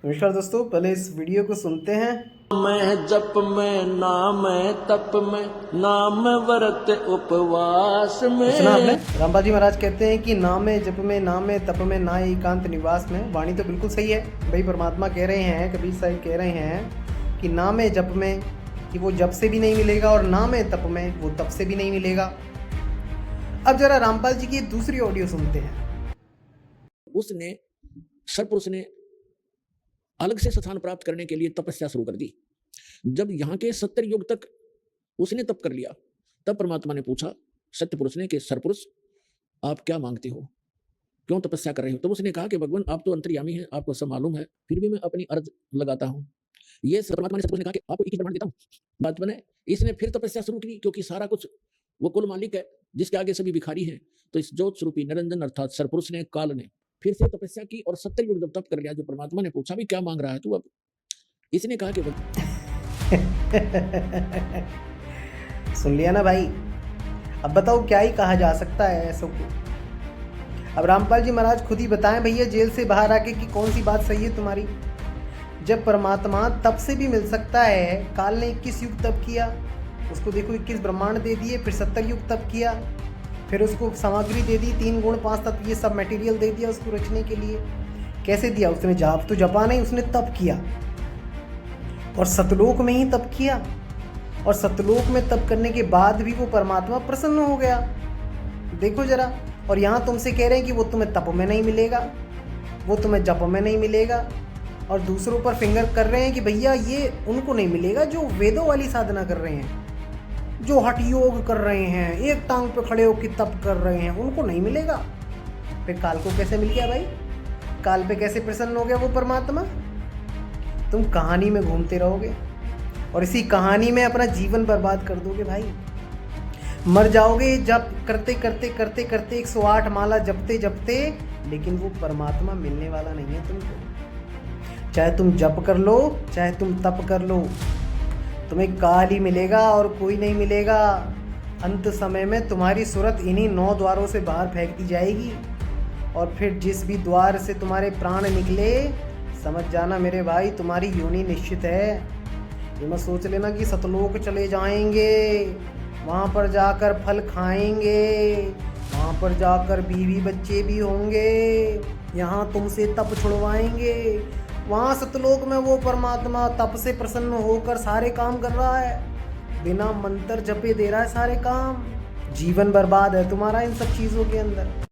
नमस्कार दोस्तों, पहले इस वीडियो को सुनते हैं। मैं जप में नाम तप में नाम व्रत उपवास में। सुना आपने? रामपाल जी महाराज कहते हैं कि नाम है जप में, नाम है तप में, ना एकांत निवास में। वाणी तो बिल्कुल सही है भाई। परमात्मा कह रहे हैं, कबीर साहिब कह रहे हैं कि नाम है जप में कि वो जप से भी नहीं मिलेगा, और नाम है तप में वो तप से भी नहीं मिलेगा। अब जरा रामपाल जी की दूसरी ऑडियो सुनते हैं। उसने सरपुरुष ने अलग से स्थान प्राप्त करने के लिए तपस्या शुरू कर दी। जब यहाँ के 70 युग तक उसने तप कर लिया, तब परमात्मा ने पूछा सत्य पुरुष ने कि सरपुरुष आप क्या मांगते हो, क्यों तपस्या कर रहे हो? तब उसने कहा कि भगवान आप तो अंतर्यामी हैं, आपको सब मालूम है, फिर भी मैं अपनी अर्ज लगाता हूँ। ये परमात्मा ने सतपुरुष ने कहा कि आपको एक ही प्रमाण देता हूँ, बात बने। इसने फिर तपस्या शुरू की, क्योंकि सारा कुछ वो कुल मालिक है जिसके आगे सभी भिखारी हैं। तो इस ज्योत स्वरूपी निरंजन अर्थात सरपुरुष ने, काल ने फिर से तपस्या की और 70 युग जब तप कर लिया, जो परमात्मा ने पूछा भी क्या मांग रहा है तू, अब इसने कहा कि सुन लिया ना भाई? अब बताओ क्या ही कहा जा सकता है ऐसो को। अब रामपाल जी महाराज खुद ही बताएं भैया, जेल से बाहर आके कि कौन सी बात सही है तुम्हारी। जब परमात्मा तप से भी मिल सकता है, काल ने 21 युग तप किया, उसको देखो 21 ब्रह्मांड दे दिए, फिर 70 युग तप किया, फिर उसको सामग्री दे दी, 3 गुण 5 तत्व, ये सब मटेरियल दे दिया उसको रचने के लिए। कैसे दिया? उसने जाप तो जपा नहीं, उसने तप किया, और सतलोक में ही तप किया। और सतलोक में तप करने के बाद भी वो परमात्मा प्रसन्न हो गया। देखो जरा। और यहाँ तुमसे कह रहे हैं कि वो तुम्हें तप में नहीं मिलेगा, वो तुम्हें जप में नहीं मिलेगा, और दूसरों पर फिंगर कर रहे हैं कि भैया ये उनको नहीं मिलेगा जो वेदों वाली साधना कर रहे हैं, जो हठ योग कर रहे हैं, एक टांग पे खड़े होकर तप कर रहे हैं, उनको नहीं मिलेगा। फिर काल को कैसे मिल गया भाई? काल पे कैसे प्रसन्न हो गया वो परमात्मा? तुम कहानी में घूमते रहोगे और इसी कहानी में अपना जीवन बर्बाद कर दोगे भाई। मर जाओगे जप करते करते करते करते 108 माला जपते जपते, लेकिन वो परमात्मा मिलने वाला नहीं है तुमको। चाहे तुम जप कर लो, चाहे तुम तप कर लो, तुम्हें काल ही मिलेगा और कोई नहीं मिलेगा। अंत समय में तुम्हारी सूरत इन्हीं 9 द्वारों से बाहर फेंक दी जाएगी, और फिर जिस भी द्वार से तुम्हारे प्राण निकले, समझ जाना मेरे भाई तुम्हारी योनि निश्चित है। ये मत सोच लेना कि सतलोक चले जाएंगे, वहाँ पर जाकर फल खाएंगे, वहाँ पर जाकर बीवी बच्चे भी होंगे, यहाँ तुमसे तप छुड़वाएंगे। वहाँ सतलोक में वो परमात्मा तप से प्रसन्न होकर सारे काम कर रहा है, बिना मंत्र जपे दे रहा है सारे काम। जीवन बर्बाद है तुम्हारा इन सब चीज़ों के अंदर।